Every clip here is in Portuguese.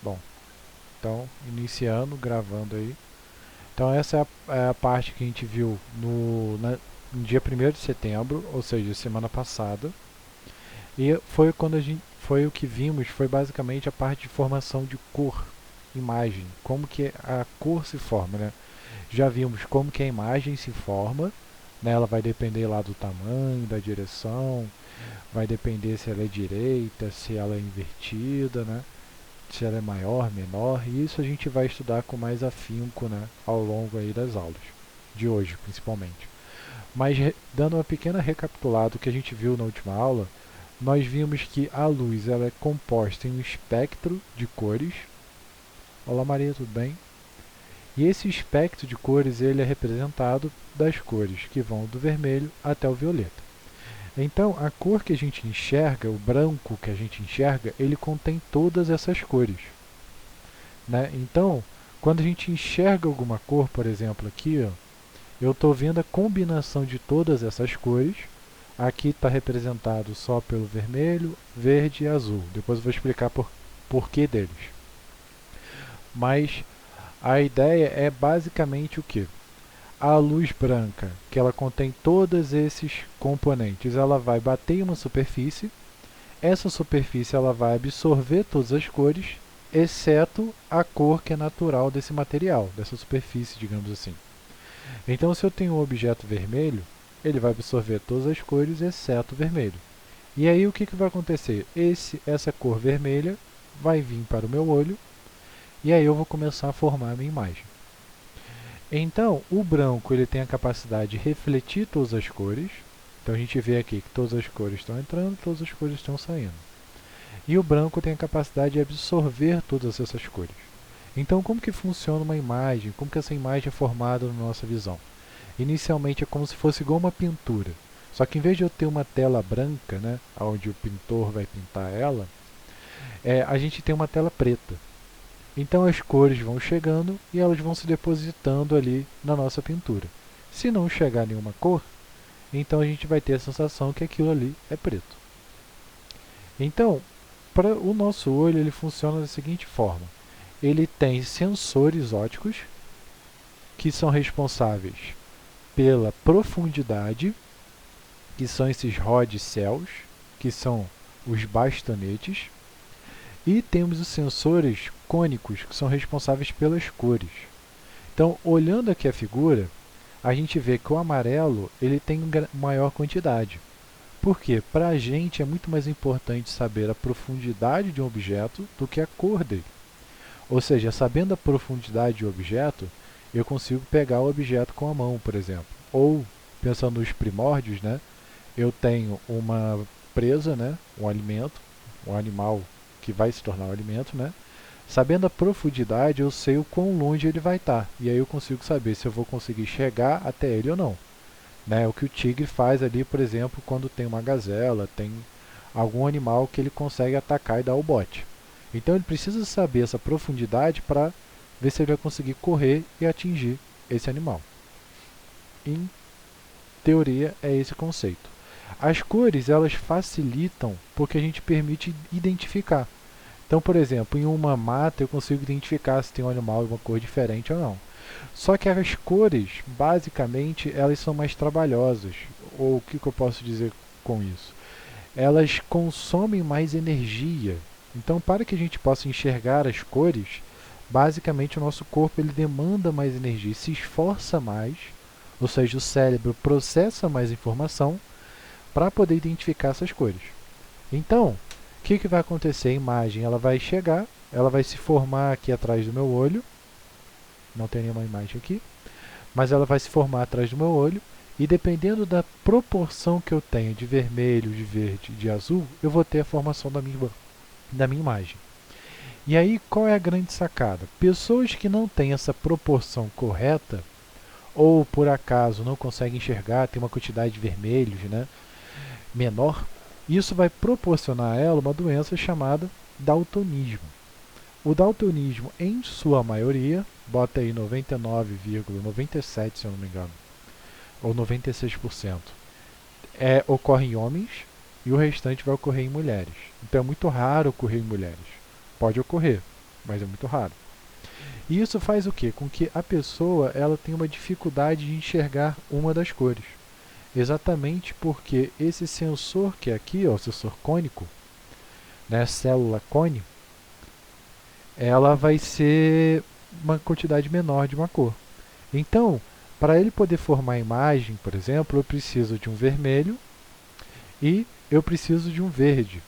Bom, então, iniciando, gravando aí. Então essa é a parte que a gente viu no dia 1º de setembro, ou seja, semana passada. E foi quando a gente foi o que vimos, foi basicamente a parte de formação de cor, imagem, como que a cor se forma, né? Já vimos como que a imagem se forma, né? Ela vai depender lá do tamanho, da direção, vai depender se ela é direita, se ela é invertida, né? Se ela é maior, menor, e isso a gente vai estudar com mais afinco, né, ao longo aí das aulas, de hoje principalmente. Mas dando uma pequena recapitulada do que a gente viu na última aula, nós vimos que a luz ela é composta em um espectro de cores. Olá Maria, tudo bem? E esse espectro de cores ele é representado das cores que vão do vermelho até o violeta. Então, a cor que a gente enxerga, o branco que a gente enxerga, ele contém todas essas cores. Né? Então, quando a gente enxerga alguma cor, por exemplo, aqui, ó, eu estou vendo a combinação de todas essas cores. Aqui está representado só pelo vermelho, verde e azul. Depois eu vou explicar por que deles. Mas a ideia é basicamente o que? A luz branca, que ela contém todos esses componentes, ela vai bater em uma superfície. Essa superfície ela vai absorver todas as cores, exceto a cor que é natural desse material, dessa superfície, digamos assim. Então, se eu tenho um objeto vermelho, ele vai absorver todas as cores, exceto o vermelho. E aí, o que vai acontecer? Essa cor vermelha vai vir para o meu olho, e aí eu vou começar a formar a minha imagem. Então, o branco ele tem a capacidade de refletir todas as cores. Então, a gente vê aqui que todas as cores estão entrando, todas as cores estão saindo. E o branco tem a capacidade de absorver todas essas cores. Então, como que funciona uma imagem? Como que essa imagem é formada na nossa visão? Inicialmente é como se fosse igual uma pintura. Só que em vez de eu ter uma tela branca, né, onde o pintor vai pintar ela, a gente tem uma tela preta. Então as cores vão chegando e elas vão se depositando ali na nossa pintura. Se não chegar nenhuma cor, então a gente vai ter a sensação que aquilo ali é preto. Então, para o nosso olho ele funciona da seguinte forma. Ele tem sensores ópticos que são responsáveis pela profundidade, que são esses rod-céus, que são os bastonetes, e temos os sensores cônicos, que são responsáveis pelas cores. Então, olhando aqui a figura, a gente vê que o amarelo ele tem maior quantidade. Por quê? Para a gente é muito mais importante saber a profundidade de um objeto do que a cor dele. Ou seja, sabendo a profundidade de um objeto, eu consigo pegar o objeto com a mão, por exemplo. Ou, pensando nos primórdios, né, eu tenho uma presa, né, um alimento, um animal que vai se tornar um alimento, né? Sabendo a profundidade, eu sei o quão longe ele vai estar. E aí eu consigo saber se eu vou conseguir chegar até ele ou não. Né? O que o tigre faz ali, por exemplo, quando tem uma gazela, tem algum animal que ele consegue atacar e dar o bote. Então ele precisa saber essa profundidade para ver se ele vai conseguir correr e atingir esse animal. Em teoria, é esse o conceito. As cores, elas facilitam porque a gente permite identificar. Então, por exemplo, em uma mata eu consigo identificar se tem um animal de uma cor diferente ou não. Só que as cores, basicamente, elas são mais trabalhosas. Ou o que eu posso dizer com isso? Elas consomem mais energia. Então, para que a gente possa enxergar as cores, basicamente o nosso corpo ele demanda mais energia, se esforça mais, ou seja, o cérebro processa mais informação para poder identificar essas cores. Então, o que vai acontecer? A imagem ela vai chegar, ela vai se formar aqui atrás do meu olho. Não tem nenhuma imagem aqui, mas ela vai se formar atrás do meu olho. E dependendo da proporção que eu tenho de vermelho, de verde e de azul, eu vou ter a formação da minha imagem. E aí, qual é a grande sacada? Pessoas que não têm essa proporção correta, ou por acaso não conseguem enxergar, tem uma quantidade de vermelhos, né, menor, isso vai proporcionar a ela uma doença chamada daltonismo. O daltonismo, em sua maioria, bota aí 99,97%, se eu não me engano, ou 96%, ocorre em homens e o restante vai ocorrer em mulheres. Então é muito raro ocorrer em mulheres. Pode ocorrer, mas é muito raro. E isso faz o quê? Com que a pessoa ela tenha uma dificuldade de enxergar uma das cores. Exatamente porque esse sensor que é aqui, ó, o sensor cônico, né, célula cone, ela vai ser uma quantidade menor de uma cor. Então, para ele poder formar a imagem, por exemplo, eu preciso de um vermelho e eu preciso de um verde.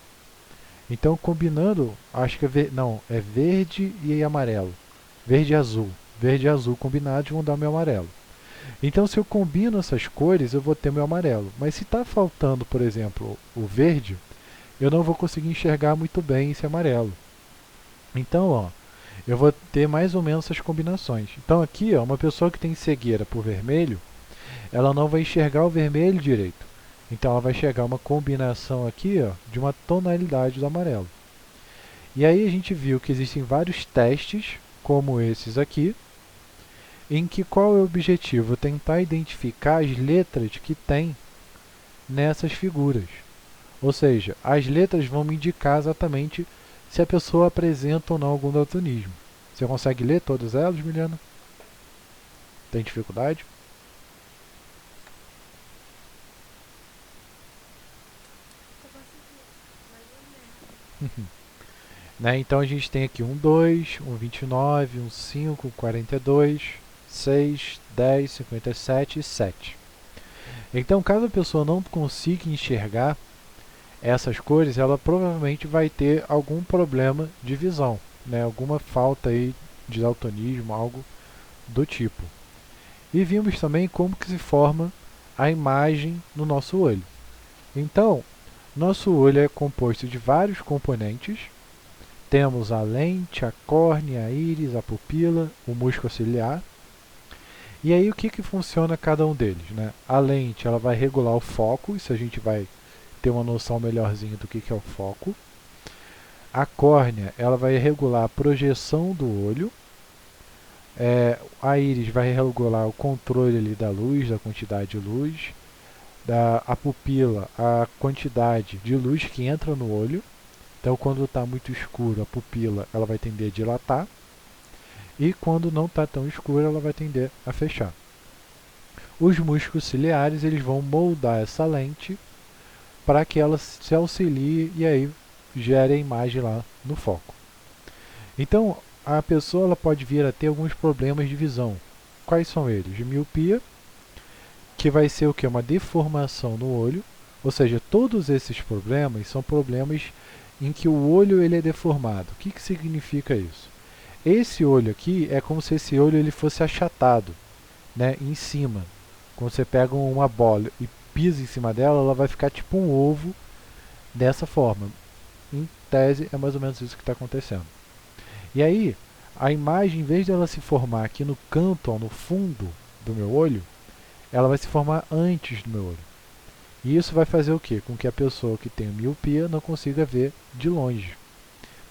Então, combinando, acho que é verde e amarelo. Verde e azul. Verde e azul combinados vão dar o meu amarelo. Então, se eu combino essas cores, eu vou ter meu amarelo. Mas se está faltando, por exemplo, o verde, eu não vou conseguir enxergar muito bem esse amarelo. Então, ó, eu vou ter mais ou menos essas combinações. Então aqui, ó, uma pessoa que tem cegueira por vermelho, ela não vai enxergar o vermelho direito. Então ela vai enxergar uma combinação aqui, ó, de uma tonalidade do amarelo. E aí a gente viu que existem vários testes, como esses aqui, em que qual é o objetivo? Tentar identificar as letras que tem nessas figuras. Ou seja, as letras vão me indicar exatamente se a pessoa apresenta ou não algum daltonismo. Você consegue ler todas elas, Miliana? Tem dificuldade? Né? Então a gente tem aqui um 2, um 29, um 5, 42, 6, 10, 57 e 7. Então, caso a pessoa não consiga enxergar essas cores, ela provavelmente vai ter algum problema de visão, né? Alguma falta aí de daltonismo, algo do tipo. E vimos também como que se forma a imagem no nosso olho. Então, nosso olho é composto de vários componentes. Temos a lente, a córnea, a íris, a pupila, o músculo ciliar. E aí o que funciona cada um deles? Né? A lente ela vai regular o foco, isso a gente vai ter uma noção melhorzinha do que é o foco. A córnea ela vai regular a projeção do olho. A íris vai regular o controle ali da luz, da quantidade de luz. A pupila, a quantidade de luz que entra no olho. Então, quando está muito escuro, a pupila ela vai tender a dilatar. E quando não está tão escuro, ela vai tender a fechar. Os músculos ciliares eles vão moldar essa lente para que ela se auxilie e aí gere a imagem lá no foco. Então, a pessoa ela pode vir a ter alguns problemas de visão. Quais são eles? De miopia, que vai ser o que? Uma deformação no olho. Ou seja, todos esses problemas são problemas em que o olho ele é deformado. O que significa isso? Esse olho aqui é como se esse olho ele fosse achatado, né, em cima. Quando você pega uma bola e pisa em cima dela, ela vai ficar tipo um ovo dessa forma. Em tese, é mais ou menos isso que está acontecendo. E aí, a imagem, em vez dela se formar aqui no canto, ó, no fundo do meu olho, ela vai se formar antes do meu olho. E isso vai fazer o quê? Com que a pessoa que tem miopia não consiga ver de longe.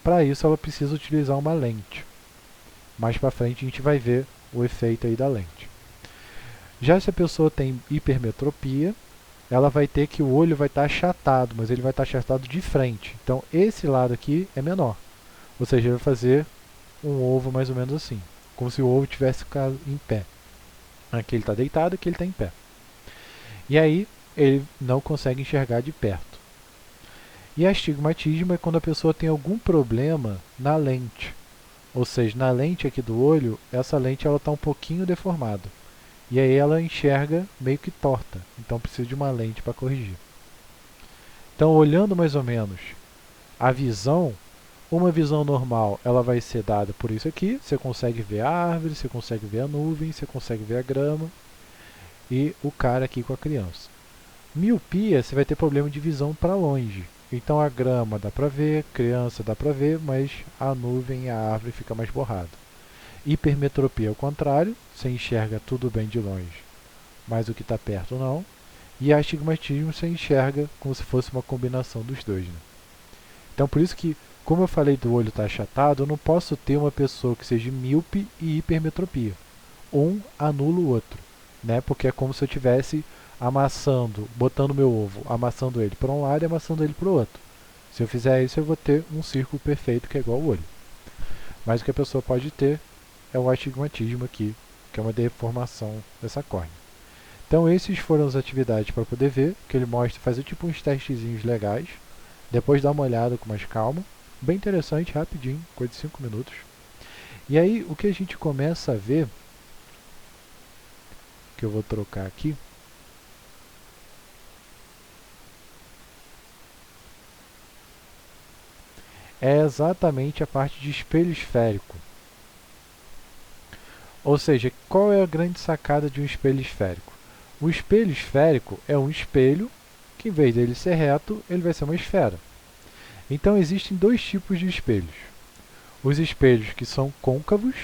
Para isso, ela precisa utilizar uma lente. Mais para frente, a gente vai ver o efeito aí da lente. Já se a pessoa tem hipermetropia, ela vai ter que o olho vai estar achatado, mas ele vai estar achatado de frente. Então, esse lado aqui é menor. Ou seja, ele vai fazer um ovo mais ou menos assim. Como se o ovo tivesse ficado em pé. Aqui ele está deitado, aqui ele está em pé. E aí, ele não consegue enxergar de perto. E astigmatismo é quando a pessoa tem algum problema na lente. Ou seja, na lente aqui do olho, essa lente está um pouquinho deformada. E aí ela enxerga meio que torta. Então precisa de uma lente para corrigir. Então, olhando mais ou menos a visão, uma visão normal ela vai ser dada por isso aqui. Você consegue ver a árvore, você consegue ver a nuvem, você consegue ver a grama e o cara aqui com a criança. Miopia, você vai ter problema de visão para longe. Então a grama dá para ver, criança dá para ver, mas a nuvem e a árvore fica mais borrado. Hipermetropia ao contrário, você enxerga tudo bem de longe, mas o que está perto não. E astigmatismo você enxerga como se fosse uma combinação dos dois. Né? Então por isso que, como eu falei do olho estar achatado, eu não posso ter uma pessoa que seja míope e hipermetropia. Um anula o outro, né? Porque é como se eu estivesse amassando, botando meu ovo, amassando ele para um lado e amassando ele para o outro. Se eu fizer isso, eu vou ter um círculo perfeito que é igual ao olho. Mas o que a pessoa pode ter é o astigmatismo aqui, que é uma deformação dessa córnea. Então esses foram as atividades para poder ver, que ele mostra fazer tipo uns testezinhos legais, depois dá uma olhada com mais calma, bem interessante, rapidinho, coisa de 5 minutos. E aí o que a gente começa a ver, que eu vou trocar aqui, é exatamente a parte de espelho esférico. Ou seja, qual é a grande sacada de um espelho esférico? O espelho esférico é um espelho que, em vez dele ser reto, ele vai ser uma esfera. Então existem dois tipos de espelhos. Os espelhos que são côncavos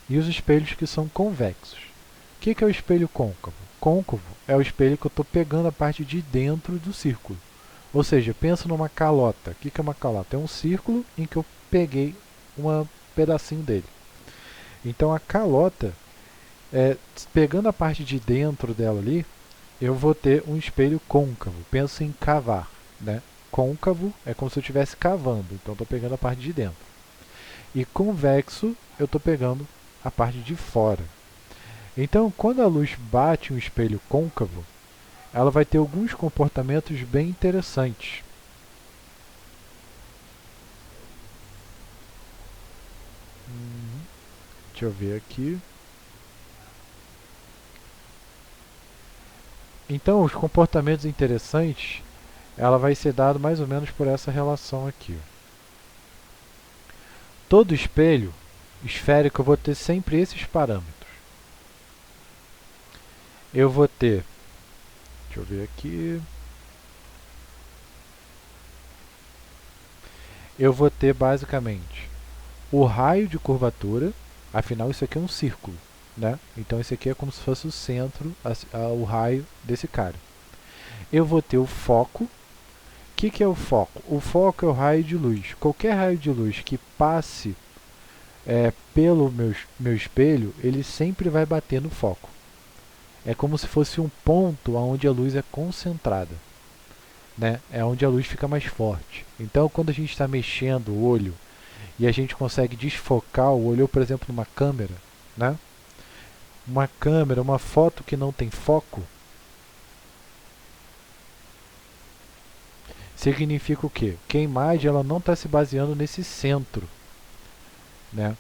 e os espelhos que são convexos. O que é o espelho côncavo? Côncavo é o espelho que eu estou pegando a parte de dentro do círculo. Ou seja, pensa numa calota. O que é uma calota? É um círculo em que eu peguei um pedacinho dele. Então a calota, pegando a parte de dentro dela ali, eu vou ter um espelho côncavo. Pensa em cavar, né? Côncavo é como se eu estivesse cavando, então estou pegando a parte de dentro. E convexo, eu estou pegando a parte de fora. Então, quando a luz bate em um espelho côncavo, ela vai ter alguns comportamentos bem interessantes. Deixa eu ver aqui. Então, os comportamentos interessantes, ela vai ser dado mais ou menos por essa relação aqui. Todo espelho esférico eu vou ter sempre esses parâmetros. Eu vou ter, deixa eu ver aqui, eu vou ter basicamente o raio de curvatura, afinal isso aqui é um círculo, né? Então isso aqui é como se fosse o centro, o raio desse cara. Eu vou ter o foco. O que é o foco? O foco é o raio de luz. Qualquer raio de luz que passe pelo meu espelho, ele sempre vai bater no foco. É como se fosse um ponto onde a luz é concentrada, né? É onde a luz fica mais forte. Então, quando a gente está mexendo o olho e a gente consegue desfocar o olho, por exemplo, numa câmera, né? Uma câmera, uma foto que não tem foco, significa o quê? Que a imagem ela não está se baseando nesse centro, né?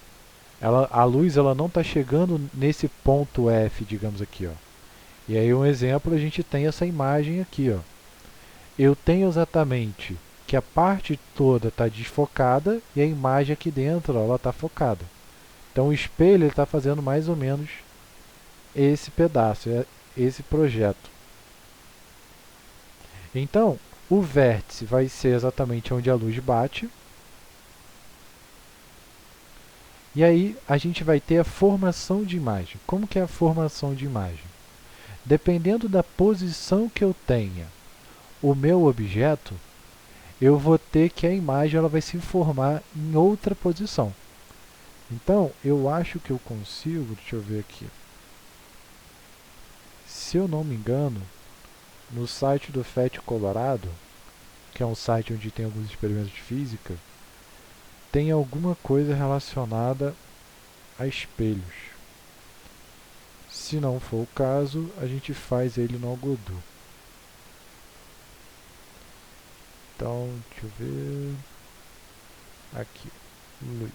A luz ela não está chegando nesse ponto F, digamos aqui, ó. E aí um exemplo, a gente tem essa imagem aqui, ó. Eu tenho exatamente que a parte toda está desfocada e a imagem aqui dentro ela está focada. Então o espelho está fazendo mais ou menos esse pedaço, esse projeto. Então o vértice vai ser exatamente onde a luz bate. E aí a gente vai ter a formação de imagem. Como que é a formação de imagem? Dependendo da posição que eu tenha o meu objeto, eu vou ter que a imagem ela vai se formar em outra posição. Então, eu acho que eu consigo, deixa eu ver aqui. Se eu não me engano, no site do FET Colorado, que é um site onde tem alguns experimentos de física, tem alguma coisa relacionada a espelhos. Se não for o caso, a gente faz ele no Algodo. Então, deixa eu ver. Aqui, luz.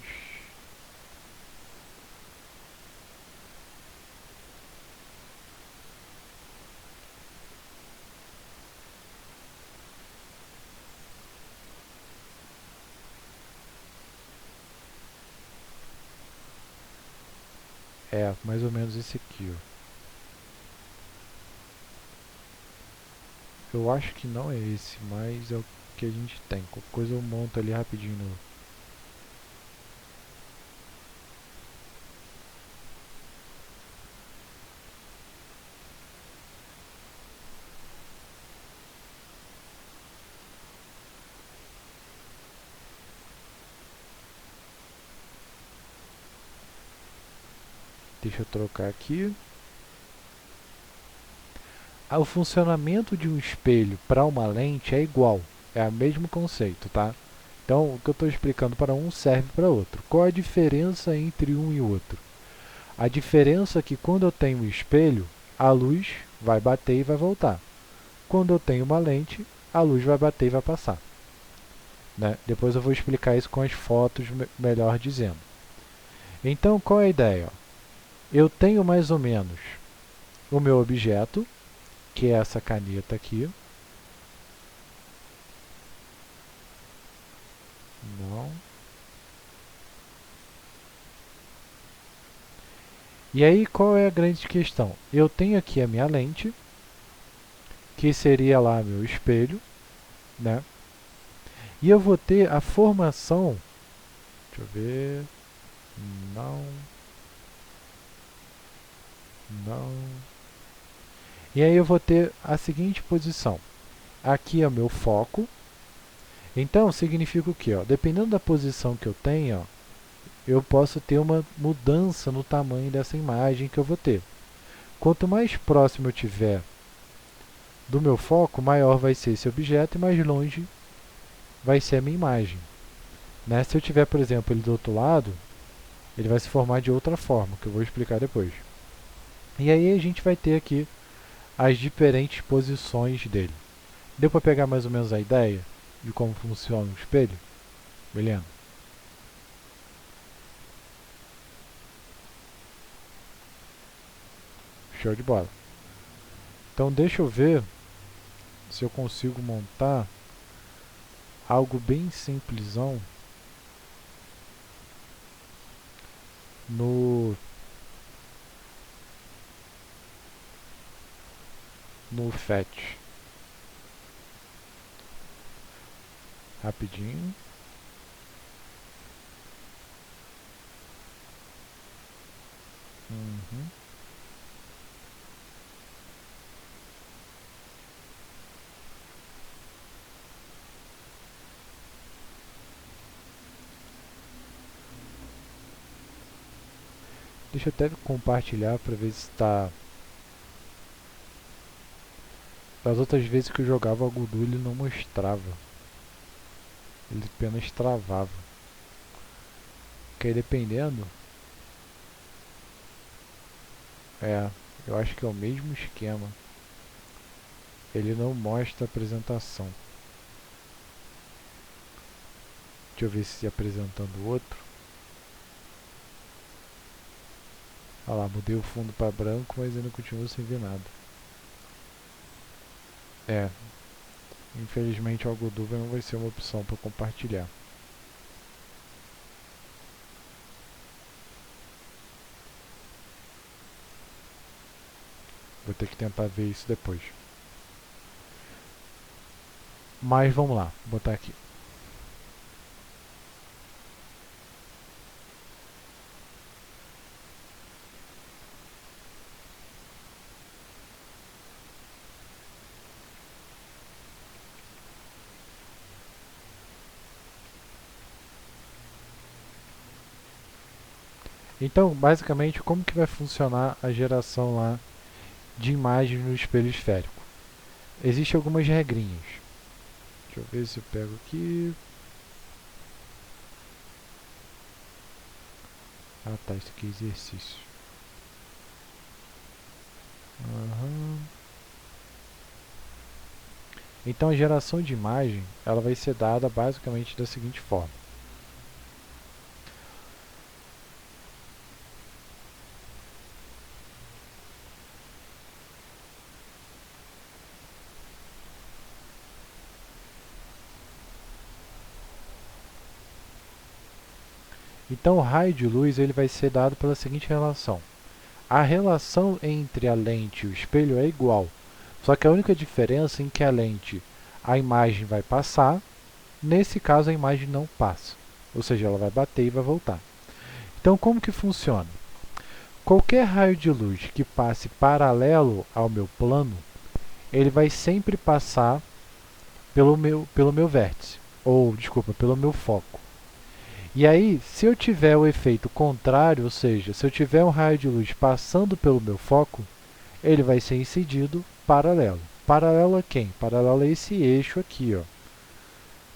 É, mais ou menos esse aqui, ó. Eu acho que não é esse, mas é o que a gente tem. Qualquer coisa eu monto ali rapidinho no... Deixa eu trocar aqui. O funcionamento de um espelho para uma lente é igual. É o mesmo conceito, tá? Então, o que eu estou explicando para um serve para outro. Qual a diferença entre um e outro? A diferença é que quando eu tenho um espelho, a luz vai bater e vai voltar. Quando eu tenho uma lente, a luz vai bater e vai passar. Né? Depois eu vou explicar isso com as fotos, melhor dizendo. Então, qual é a ideia? Eu tenho mais ou menos o meu objeto, que é essa caneta aqui. Não. E aí, qual é a grande questão? Eu tenho aqui a minha lente, que seria lá meu espelho, né? E eu vou ter a formação, deixa eu ver, não, não. E aí eu vou ter a seguinte posição. Aqui é o meu foco. Então, significa o quê? Ó? Dependendo da posição que eu tenho, ó, eu posso ter uma mudança no tamanho dessa imagem que eu vou ter. Quanto mais próximo eu tiver do meu foco, maior vai ser esse objeto e mais longe vai ser a minha imagem. Né? Se eu tiver, por exemplo, ele do outro lado, ele vai se formar de outra forma, que eu vou explicar depois. E aí a gente vai ter aqui as diferentes posições dele. Deu para pegar mais ou menos a ideia de como funciona o espelho? Beleza? Show de bola. Então deixa eu ver se eu consigo montar algo bem simplesão no Fetch. Rapidinho. Uhum. Deixa eu até compartilhar para ver se está. Das outras vezes que eu jogava o Gudu ele não mostrava. Ele apenas travava. Que aí dependendo. Eu acho que é o mesmo esquema. Ele não mostra a apresentação. Deixa eu ver se apresentando o outro. Olha lá, mudei o fundo para branco, mas ainda continuo sem ver nada. Infelizmente o Algoduva não vai ser uma opção para compartilhar. Vou ter que tentar ver isso depois. Mas vamos lá, vou botar aqui. Então, basicamente, como que vai funcionar a geração lá de imagens no espelho esférico? Existem algumas regrinhas. Deixa eu ver se eu pego aqui. Ah tá, isso aqui é exercício. Uhum. Então a geração de imagem ela vai ser dada basicamente da seguinte forma. Então o raio de luz ele vai ser dado pela seguinte relação. A relação entre a lente e o espelho é igual, só que a única diferença é que a lente, a imagem vai passar, nesse caso a imagem não passa, ou seja, ela vai bater e vai voltar. Então como que funciona? Qualquer raio de luz que passe paralelo ao meu plano, ele vai sempre passar pelo meu vértice, ou desculpa, pelo meu foco. E aí, se eu tiver o efeito contrário, ou seja, se eu tiver um raio de luz passando pelo meu foco, ele vai ser incidido paralelo. Paralelo a quem? Paralelo a esse eixo aqui, ó.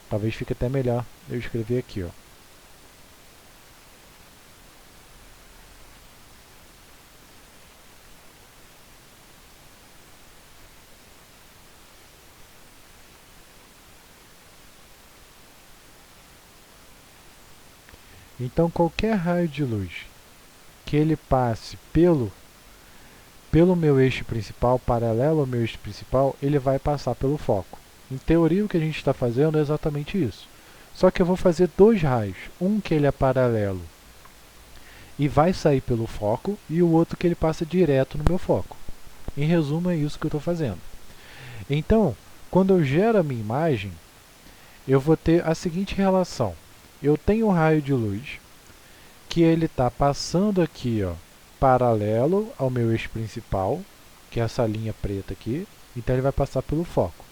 Talvez fique até melhor eu escrever aqui, ó. Então, qualquer raio de luz que ele passe pelo meu eixo principal, paralelo ao meu eixo principal, ele vai passar pelo foco. Em teoria, o que a gente está fazendo é exatamente isso. Só que eu vou fazer dois raios. Um que ele é paralelo e vai sair pelo foco, e o outro que ele passa direto no meu foco. Em resumo, é isso que eu estou fazendo. Então, quando eu gero a minha imagem, eu vou ter a seguinte relação. Eu tenho um raio de luz que ele está passando aqui, ó, paralelo ao meu eixo principal, que é essa linha preta aqui, então ele vai passar pelo foco.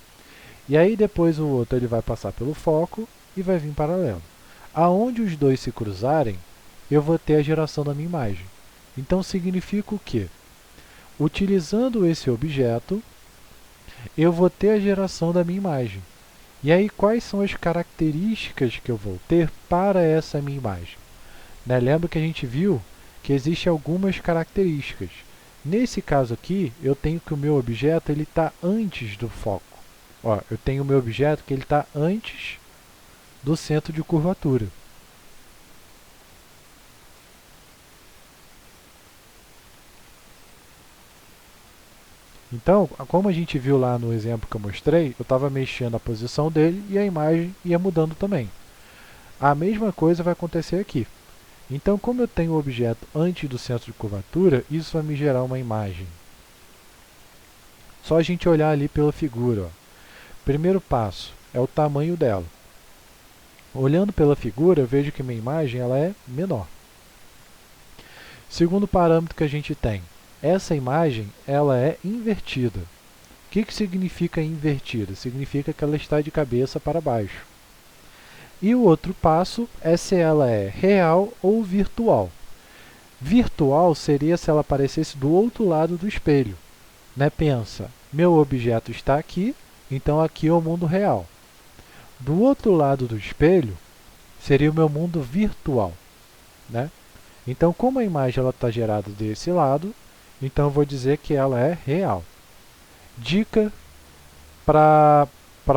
E aí depois o outro ele vai passar pelo foco e vai vir paralelo. Aonde os dois se cruzarem, eu vou ter a geração da minha imagem. Então significa o quê? Utilizando esse objeto, eu vou ter a geração da minha imagem. E aí quais são as características que eu vou ter para essa minha imagem? Né? Lembra que a gente viu que existem algumas características. Nesse caso aqui, eu tenho que o meu objeto está antes do foco. Ó, eu tenho o meu objeto que ele está antes do centro de curvatura. Então, como a gente viu lá no exemplo que eu mostrei, eu estava mexendo a posição dele e a imagem ia mudando também. A mesma coisa vai acontecer aqui. Então, como eu tenho o objeto antes do centro de curvatura, isso vai me gerar uma imagem. Só a gente olhar ali pela figura. Ó. Primeiro passo é o tamanho dela. Olhando pela figura, eu vejo que minha imagem ela é menor. Segundo parâmetro que a gente tem, essa imagem ela é invertida. O que significa invertida? Significa que ela está de cabeça para baixo. E o outro passo é se ela é real ou virtual. Virtual seria se ela aparecesse do outro lado do espelho. Né? Pensa, meu objeto está aqui, então aqui é o mundo real. Do outro lado do espelho seria o meu mundo virtual. Né? Então, como a imagem está gerada desse lado, então eu vou dizer que ela é real. Dica para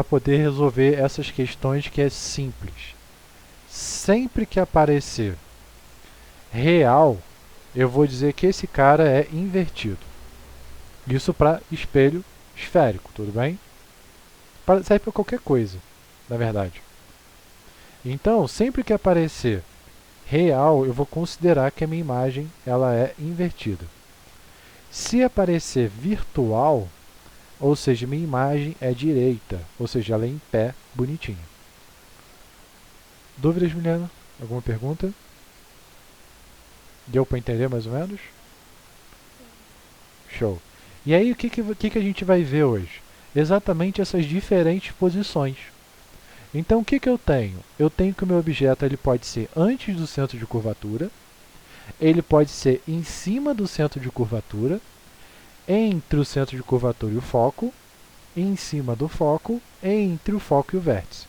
poder resolver essas questões que é simples. Sempre que aparecer real, eu vou dizer que esse cara é invertido. Isso para espelho esférico, tudo bem? Serve para qualquer coisa, na verdade. Então, sempre que aparecer real, eu vou considerar que a minha imagem ela é invertida. Se aparecer virtual, ou seja, minha imagem é direita, ou seja, ela é em pé, bonitinha. Dúvidas, Milena? Alguma pergunta? Deu para entender mais ou menos? Show. E aí, o que a gente vai ver hoje? Exatamente essas diferentes posições. Então, o que eu tenho? Eu tenho que o meu objeto ele pode ser antes do centro de curvatura, ele pode ser em cima do centro de curvatura, entre o centro de curvatura e o foco, em cima do foco, entre o foco e o vértice.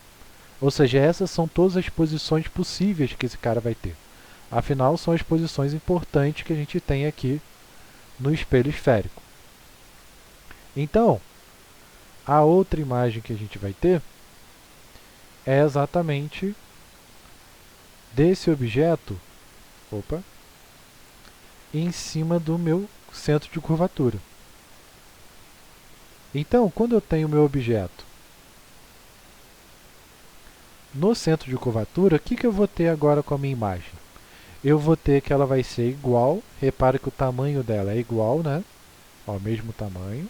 Ou seja, essas são todas as posições possíveis que esse cara vai ter. Afinal, são as posições importantes que a gente tem aqui no espelho esférico. Então, a outra imagem que a gente vai ter é exatamente desse objeto em cima do meu centro de curvatura. Então, quando eu tenho o meu objeto no centro de curvatura, o que eu vou ter agora com a minha imagem? Eu vou ter que ela vai ser igual, repare que o tamanho dela é igual, né? Ó, mesmo tamanho.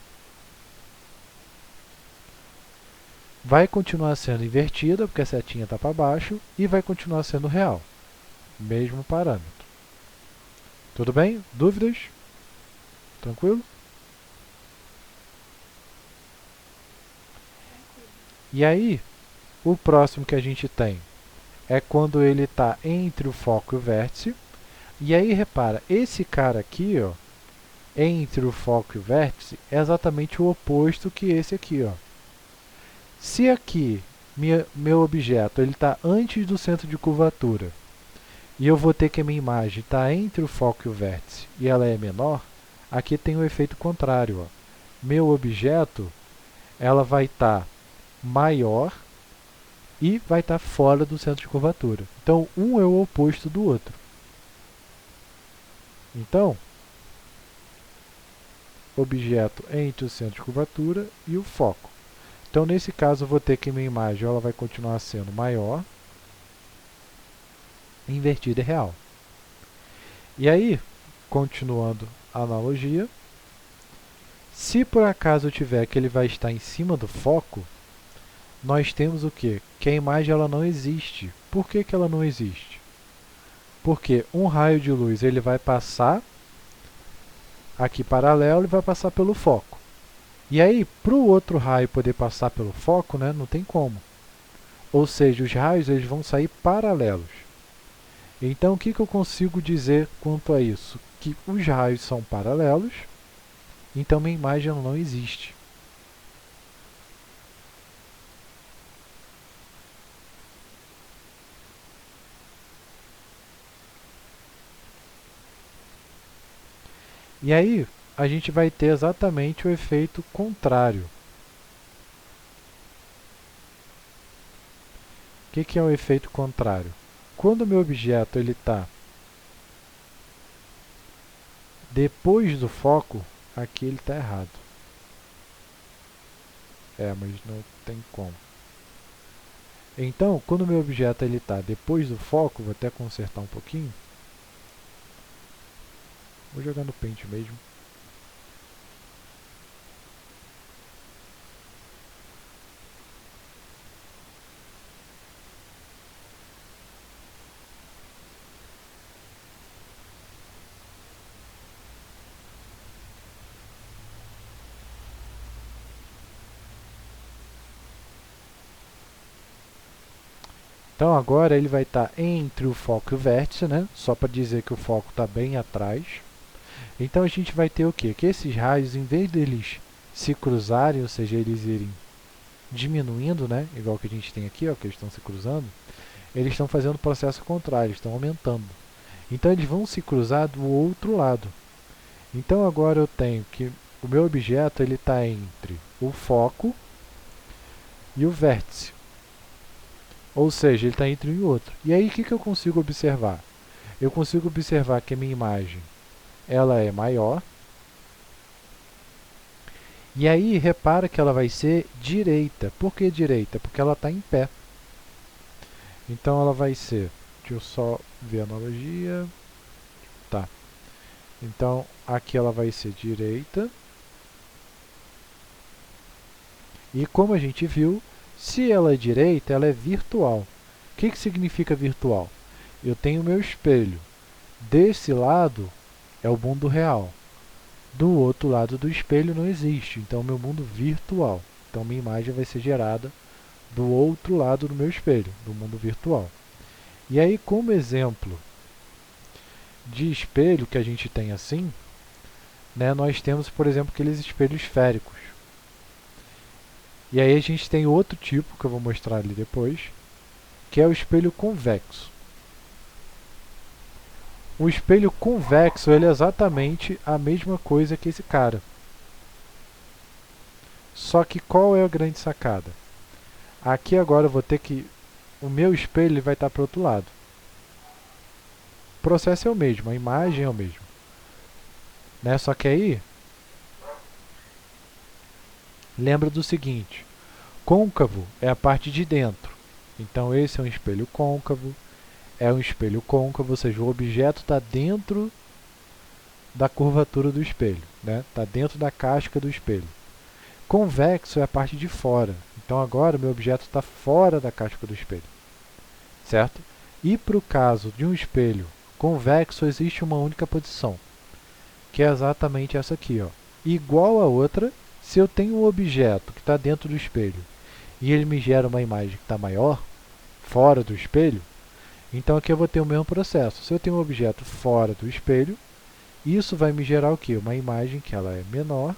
Vai continuar sendo invertida, porque a setinha está para baixo, e vai continuar sendo real. Mesmo parâmetro. Tudo bem? Dúvidas? Tranquilo? E aí, o próximo que a gente tem é quando ele está entre o foco e o vértice. E aí, repara, esse cara aqui, ó, entre o foco e o vértice, é exatamente o oposto que esse aqui. Ó. Se aqui meu objeto está antes do centro de curvatura e eu vou ter que a minha imagem está entre o foco e o vértice e ela é menor, aqui tem o efeito contrário. Ó. Meu objeto ela vai estar maior e vai estar fora do centro de curvatura. Então, um é o oposto do outro. Então, objeto entre o centro de curvatura e o foco. Então, nesse caso, eu vou ter que minha imagem ela vai continuar sendo maior, invertida e real. E aí, continuando a analogia, se por acaso eu tiver que ele vai estar em cima do foco, nós temos o quê? Que a imagem ela não existe. Por que ela não existe? Porque um raio de luz ele vai passar aqui paralelo e vai passar pelo foco. E aí, para o outro raio poder passar pelo foco, né, não tem como. Ou seja, os raios eles vão sair paralelos. Então, o que eu consigo dizer quanto a isso? Que os raios são paralelos, então minha imagem não existe. E aí, a gente vai ter exatamente o efeito contrário. O que é o efeito contrário? Quando o meu objeto está depois do foco, aqui ele está errado. Mas não tem como. Então, quando o meu objeto está depois do foco, vou até consertar um pouquinho. Vou jogar no Paint mesmo. Então agora ele vai estar entre o foco e o vértice, né? Só para dizer que o foco está bem atrás. Então a gente vai ter o quê? Que esses raios, em vez deles se cruzarem, ou seja, eles irem diminuindo, né? Igual que a gente tem aqui, ó, que eles estão se cruzando, eles estão fazendo o processo contrário, eles estão aumentando. Então eles vão se cruzar do outro lado. Então agora eu tenho que o meu objeto ele está entre o foco e o vértice. Ou seja, ele está entre um e outro. E aí o que eu consigo observar? Eu consigo observar que a minha imagem ela é maior. E aí repara que ela vai ser direita. Por que direita? Porque ela está em pé. Então ela vai ser... Deixa eu só ver a analogia. Tá. Então aqui ela vai ser direita. E como a gente viu, se ela é direita, ela é virtual. O que significa virtual? Eu tenho o meu espelho. Desse lado é o mundo real. Do outro lado do espelho não existe, então é o meu mundo virtual. Então minha imagem vai ser gerada do outro lado do meu espelho, do mundo virtual. E aí, como exemplo de espelho que a gente tem assim, né, nós temos, por exemplo, aqueles espelhos esféricos. E aí a gente tem outro tipo, que eu vou mostrar ali depois, que é o espelho convexo. O espelho convexo ele é exatamente a mesma coisa que esse cara. Só que qual é a grande sacada? Aqui agora eu vou ter que... O meu espelho vai estar para o outro lado. O processo é o mesmo, a imagem é o mesmo. Né? Só que aí... Lembra do seguinte. Côncavo é a parte de dentro. Então esse é um espelho côncavo. É um espelho côncavo, ou seja, o objeto está dentro da curvatura do espelho. Está dentro da casca do espelho. Convexo é a parte de fora. Então agora o meu objeto está fora da casca do espelho. Certo? E para o caso de um espelho convexo, existe uma única posição, que é exatamente essa aqui. Ó. Igual a outra, se eu tenho um objeto que está dentro do espelho e ele me gera uma imagem que está maior, fora do espelho, então aqui eu vou ter o mesmo processo. Se eu tenho um objeto fora do espelho, isso vai me gerar o quê? Uma imagem que ela é menor,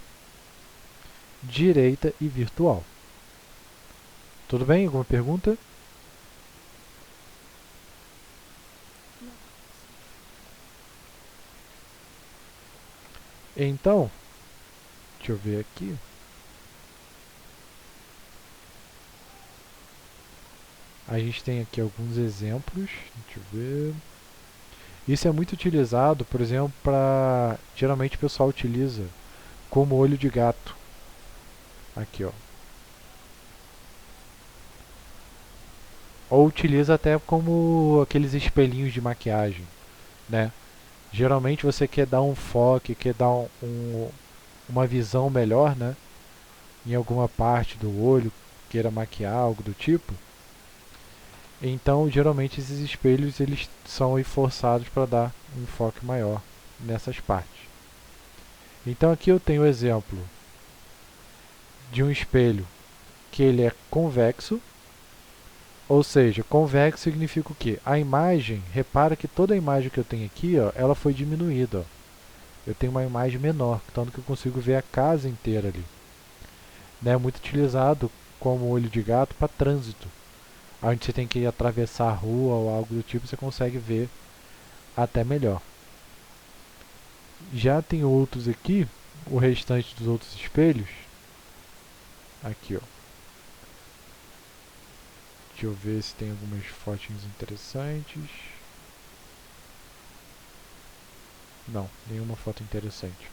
direita e virtual. Tudo bem? Alguma pergunta? Então, deixa eu ver aqui. A gente tem aqui alguns exemplos. Deixa eu ver. Isso é muito utilizado, por exemplo, para... Geralmente o pessoal utiliza como olho de gato. Aqui, ó. Ou utiliza até como aqueles espelhinhos de maquiagem, né? Geralmente você quer dar um foco, quer dar uma visão melhor, né? Em alguma parte do olho, queira maquiar, algo do tipo. Então, geralmente esses espelhos eles são forçados para dar um enfoque maior nessas partes. Então aqui eu tenho o exemplo de um espelho que ele é convexo, ou seja, convexo significa o quê? A imagem, repara que toda a imagem que eu tenho aqui, ó, ela foi diminuída. Ó. Eu tenho uma imagem menor, tanto que eu consigo ver a casa inteira ali. Né? Muito utilizado como olho de gato para trânsito. Onde você tem que atravessar a rua ou algo do tipo, você consegue ver até melhor. Já tem outros aqui, o restante dos outros espelhos. Aqui, ó. Deixa eu ver se tem algumas fotinhas interessantes. Não, nenhuma foto interessante.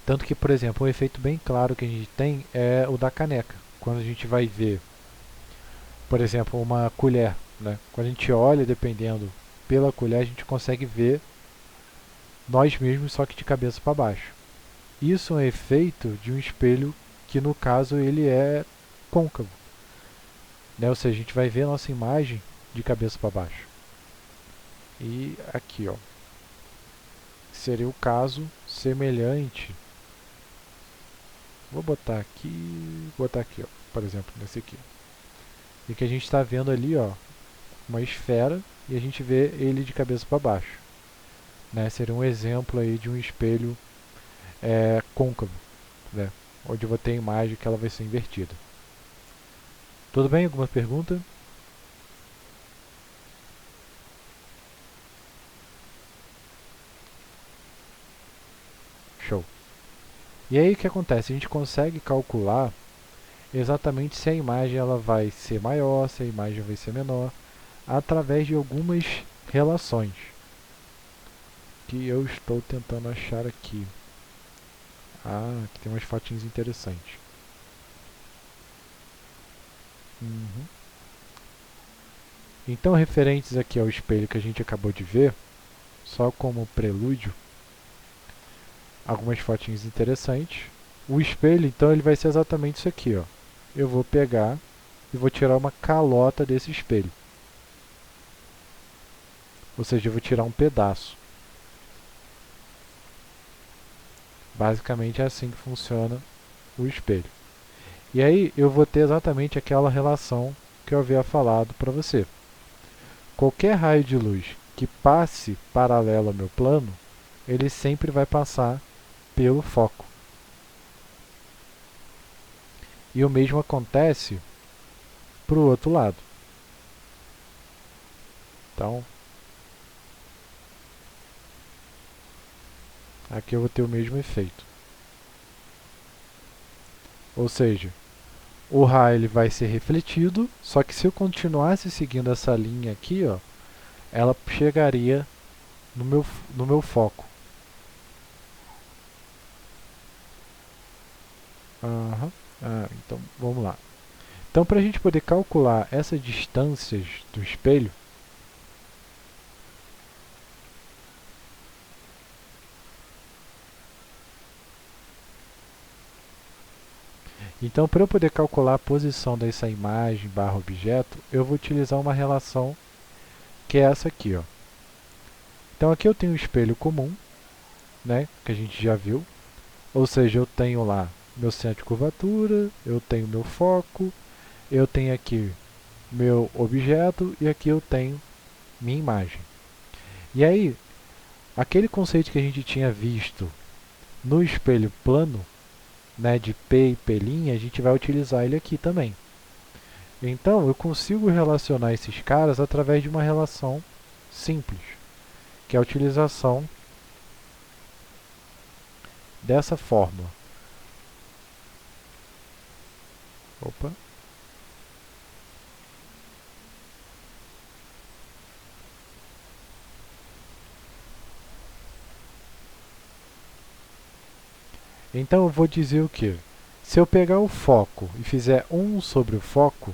Tanto que, por exemplo, um efeito bem claro que a gente tem é o da caneca. Quando a gente vai ver, por exemplo, uma colher, né? Quando a gente olha, dependendo pela colher, a gente consegue ver nós mesmos, só que de cabeça para baixo. Isso é um efeito de um espelho que, no caso, ele é côncavo. Né? Ou seja, a gente vai ver a nossa imagem de cabeça para baixo. E aqui, ó, seria o caso semelhante. Vou botar aqui, ó, por exemplo, nesse aqui. E que a gente está vendo ali, ó, uma esfera e a gente vê ele de cabeça para baixo. Né? Seria um exemplo aí de um espelho côncavo, né? Onde eu vou ter a imagem que ela vai ser invertida. Tudo bem? Alguma pergunta? Show. E aí o que acontece? A gente consegue calcular exatamente se a imagem ela vai ser maior, se a imagem vai ser menor, através de algumas relações que eu estou tentando achar aqui. Ah, aqui tem umas fotinhas interessantes. Uhum. Então, referentes aqui ao espelho que a gente acabou de ver, só como prelúdio, algumas fotinhas interessantes. O espelho, então, ele vai ser exatamente isso aqui, ó. Eu vou pegar e vou tirar uma calota desse espelho. Ou seja, eu vou tirar um pedaço. Basicamente é assim que funciona o espelho. E aí eu vou ter exatamente aquela relação que eu havia falado para você. Qualquer raio de luz que passe paralelo ao meu plano, ele sempre vai passar pelo foco. E o mesmo acontece para o outro lado. Então, aqui eu vou ter o mesmo efeito. Ou seja, o raio ele vai ser refletido, só que se eu continuasse seguindo essa linha aqui, ó, ela chegaria no meu foco. Uhum. Então vamos lá. Então, para a gente poder calcular essas distâncias do espelho, então para eu poder calcular a posição dessa imagem barra objeto, eu vou utilizar uma relação que é essa aqui, ó. Então aqui eu tenho um espelho comum, né, que a gente já viu, ou seja, eu tenho lá meu centro de curvatura, eu tenho meu foco, eu tenho aqui meu objeto e aqui eu tenho minha imagem. E aí, aquele conceito que a gente tinha visto no espelho plano, né, de P e P', a gente vai utilizar ele aqui também. Então, eu consigo relacionar esses caras através de uma relação simples, que é a utilização dessa fórmula. Opa. Então eu vou dizer o que? Se eu pegar o foco e fizer 1 sobre o foco,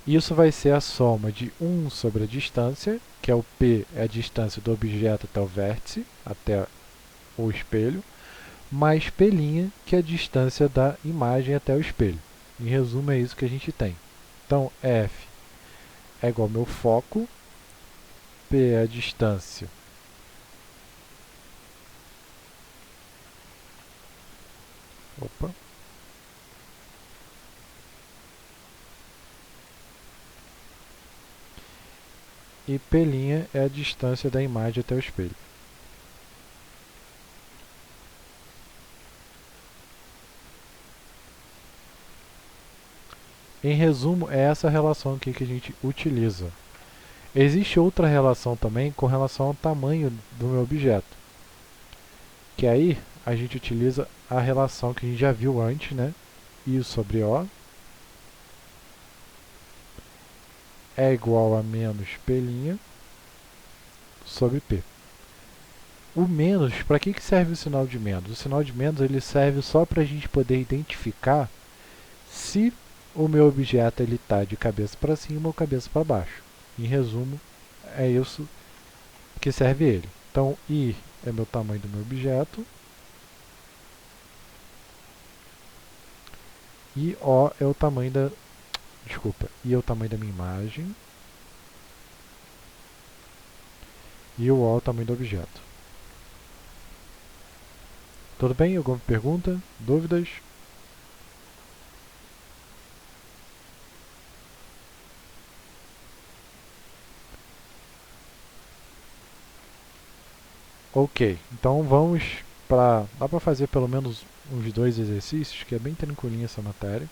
isso vai ser a soma de 1 sobre a distância, que é o P, é a distância do objeto até o vértice, até o espelho, mais P', que é a distância da imagem até o espelho. Em resumo, é isso que a gente tem. Então, F é igual ao meu foco, P é a distância opa, e P' é a distância da imagem até o espelho. Em resumo, é essa relação aqui que a gente utiliza. Existe outra relação também com relação ao tamanho do meu objeto, que aí a gente utiliza a relação que a gente já viu antes, né? I sobre O é igual a menos P' sobre P. O menos, para que serve o sinal de menos? O sinal de menos ele serve só para a gente poder identificar se o meu objeto está de cabeça para cima ou cabeça para baixo. Em resumo, é isso que serve ele. Então, I é meu tamanho do meu objeto e O é o tamanho da... Desculpa, I é o tamanho da minha imagem e o O é o tamanho do objeto. Tudo bem? Alguma pergunta? Dúvidas? Ok, então vamos para... Dá para fazer pelo menos uns 2 exercícios, que é bem tranquilinha essa matéria.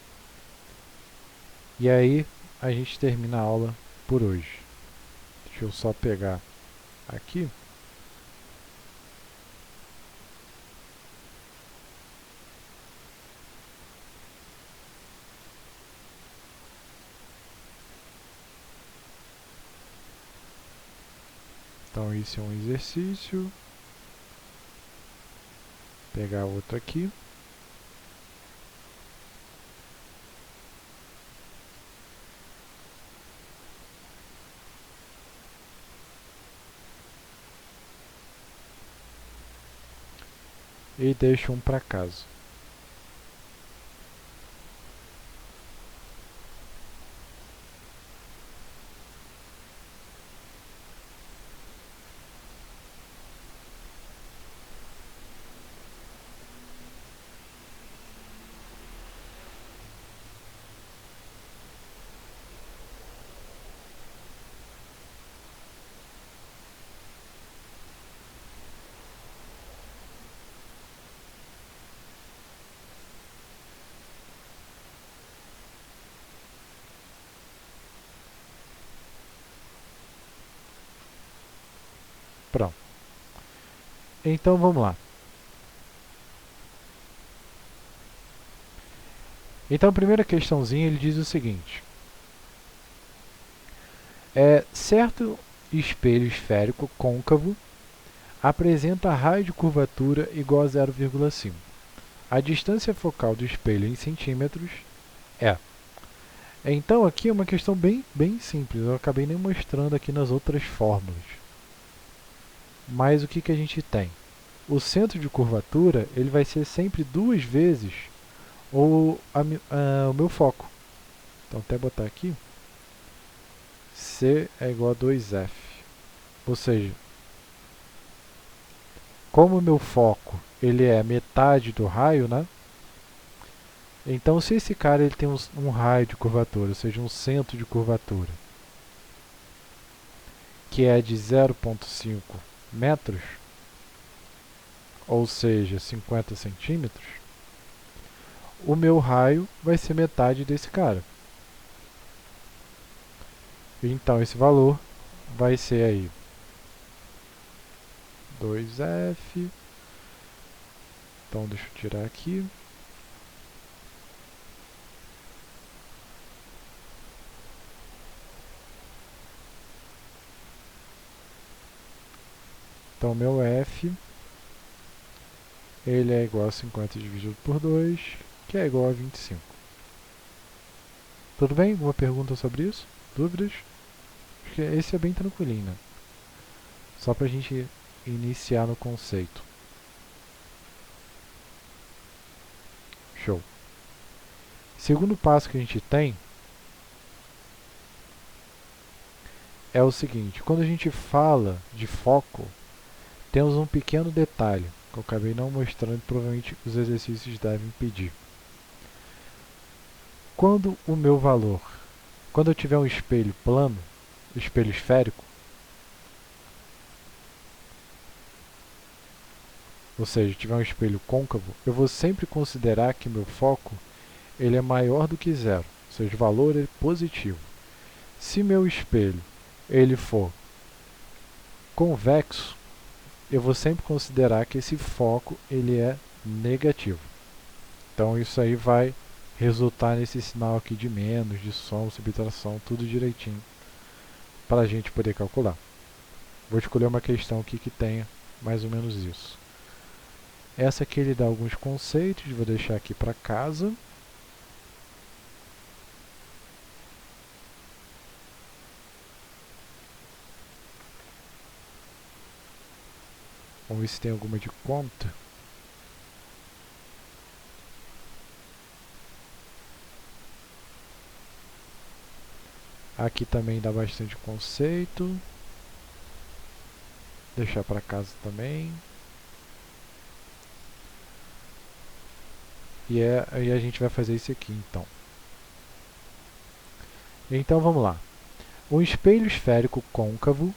E aí a gente termina a aula por hoje. Deixa eu só pegar aqui. Então esse é um exercício. Pegar outro aqui. E deixo um para casa. Pronto. Então vamos lá. Então a primeira questãozinha ele diz o seguinte. Certo espelho esférico côncavo apresenta raio de curvatura igual a 0,5. A distância focal do espelho em centímetros é. Então aqui é uma questão bem simples, eu acabei nem mostrando aqui nas outras fórmulas. Mas o que a gente tem? O centro de curvatura ele vai ser sempre 2 vezes o meu foco. Então até botar aqui, C é igual a 2F. Ou seja, como o meu foco ele é metade do raio, né? Então se esse cara ele tem um raio de curvatura, ou seja, um centro de curvatura, que é de 0,5 metros, ou seja, 50 centímetros, o meu raio vai ser metade desse cara. Então esse valor vai ser aí 2F. Então deixa eu tirar aqui. Então meu F ele é igual a 50 dividido por 2, que é igual a 25. Tudo bem? Alguma pergunta sobre isso? Dúvidas? Acho que esse é bem tranquilinho, né? Só para a gente iniciar no conceito. Show. Segundo passo que a gente tem é o seguinte: quando a gente fala de foco, temos um pequeno detalhe que eu acabei não mostrando, provavelmente os exercícios devem pedir. Quando o meu valor, quando eu tiver um espelho plano, espelho esférico, ou seja, tiver um espelho côncavo, eu vou sempre considerar que meu foco ele é maior do que zero, ou seja, o valor é positivo. Se meu espelho ele for convexo, eu vou sempre considerar que esse foco ele é negativo. Então isso aí vai resultar nesse sinal aqui de menos, de som, subtração, tudo direitinho para a gente poder calcular. Vou escolher uma questão aqui que tenha mais ou menos isso. Essa aqui ele dá alguns conceitos, vou deixar aqui para casa. Vamos ver se tem alguma de conta. Aqui também dá bastante conceito. Deixar para casa também. E aí a gente vai fazer isso aqui então. Então vamos lá. Um espelho esférico côncavo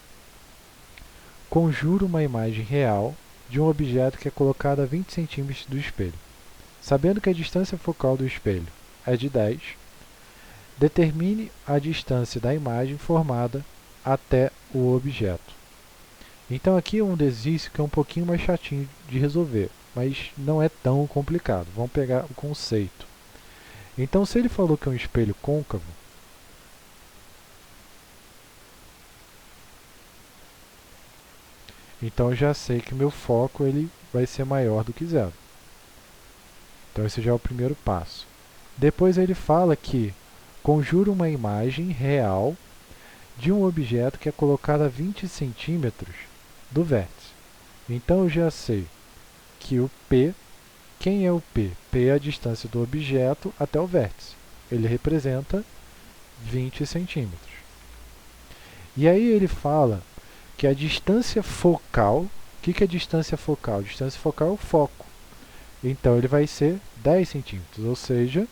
conjura uma imagem real de um objeto que é colocado a 20 cm do espelho. Sabendo que a distância focal do espelho é de 10, determine a distância da imagem formada até o objeto. Então aqui é um exercício que é um pouquinho mais chatinho de resolver, mas não é tão complicado. Vamos pegar o conceito. Então se ele falou que é um espelho côncavo, então eu já sei que meu foco ele vai ser maior do que zero. Então esse já é o primeiro passo. Depois ele fala que conjura uma imagem real de um objeto que é colocado a 20 centímetros do vértice. Então eu já sei que o P, quem é o P? P é a distância do objeto até o vértice. Ele representa 20 centímetros. E aí ele fala que a distância focal, o que é distância focal? Distância focal é o foco. Então ele vai ser 10 centímetros, ou seja,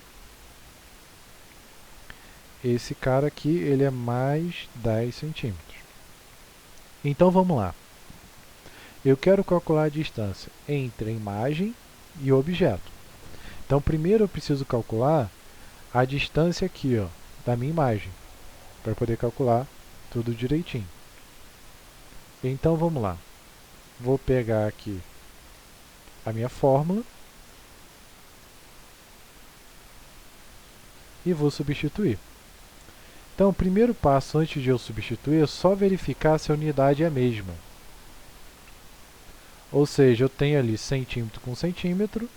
esse cara aqui ele é mais 10 centímetros. Então vamos lá. Eu quero calcular a distância entre a imagem e o objeto. Então primeiro eu preciso calcular a distância aqui, ó, da minha imagem, para poder calcular tudo direitinho. Então vamos lá. Vou pegar aqui a minha fórmula e vou substituir. Então, o primeiro passo antes de eu substituir é só verificar se a unidade é a mesma. Ou seja, eu tenho ali centímetro com centímetro,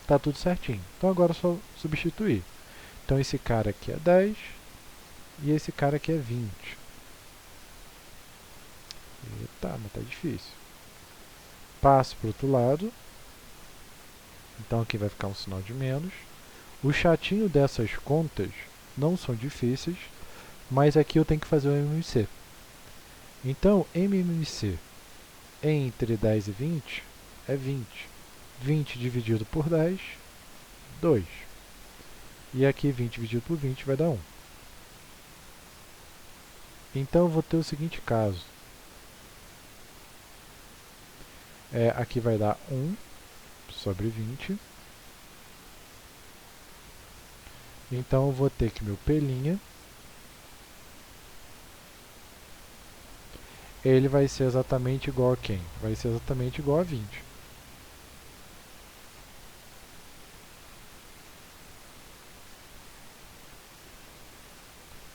está tudo certinho. Então agora é só substituir. Então esse cara aqui é 10 e esse cara aqui é 20. Eita, mas tá difícil. Passo para o outro lado. Então aqui vai ficar um sinal de menos. O chatinho dessas contas não são difíceis, mas aqui eu tenho que fazer o MMC. Então, MMC entre 10 e 20 é 20. 20 dividido por 10, 2. E aqui 20 dividido por 20 vai dar 1. Então eu vou ter o seguinte caso. Aqui vai dar 1 sobre 20. Então eu vou ter que meu P', ele vai ser exatamente igual a quem? Vai ser exatamente igual a 20.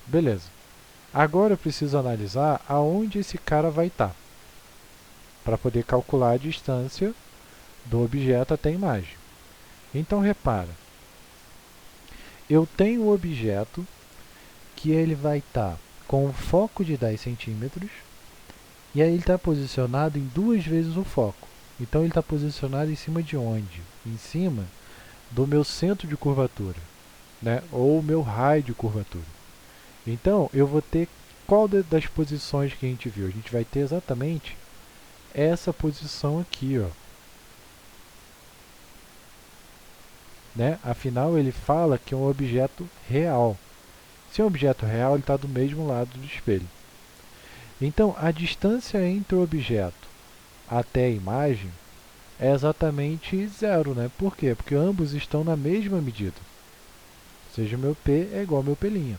Beleza. Agora eu preciso analisar aonde esse cara vai estar, para poder calcular a distância do objeto até a imagem. Então repara, eu tenho o objeto que ele vai estar com um foco de 10 centímetros e aí ele está posicionado em 2 vezes o foco. Então ele está posicionado em cima de onde? Em cima do meu centro de curvatura, né? Ou meu raio de curvatura. Então eu vou ter qual das posições que a gente viu? A gente vai ter exatamente essa posição aqui, ó. Né? Afinal, ele fala que é um objeto real. Se é um objeto real, ele está do mesmo lado do espelho. Então, a distância entre o objeto até a imagem é exatamente zero, né? Por quê? Porque ambos estão na mesma medida. Ou seja, meu P é igual ao meu P'.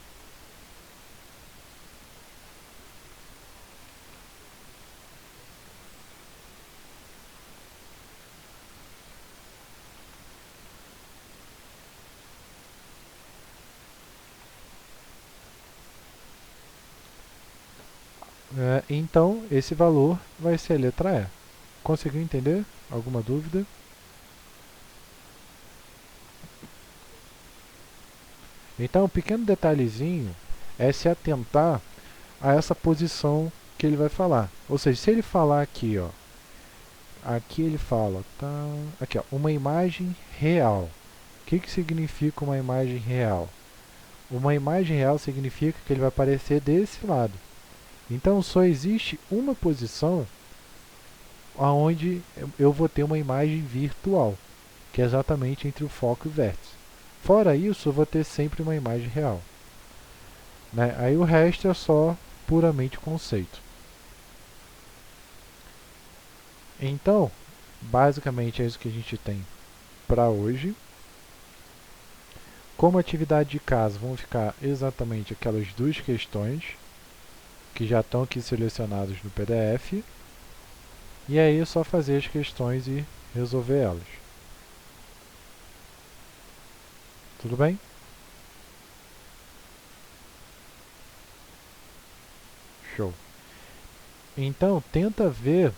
Então, esse valor vai ser a letra E. Conseguiu entender? Alguma dúvida? Então, um pequeno detalhezinho é se atentar a essa posição que ele vai falar. Ou seja, se ele falar aqui, ó, aqui ele fala, tá, aqui, ó, uma imagem real. O que significa uma imagem real? Uma imagem real significa que ele vai aparecer desse lado. Então, só existe uma posição onde eu vou ter uma imagem virtual, que é exatamente entre o foco e o vértice. Fora isso, eu vou ter sempre uma imagem real. Né? Aí o resto é só puramente conceito. Então, basicamente é isso que a gente tem para hoje. Como atividade de casa, vão ficar exatamente aquelas 2 questões que já estão aqui selecionadas no PDF. E aí é só fazer as questões e resolver elas. Tudo bem? Show. Então, tenta ver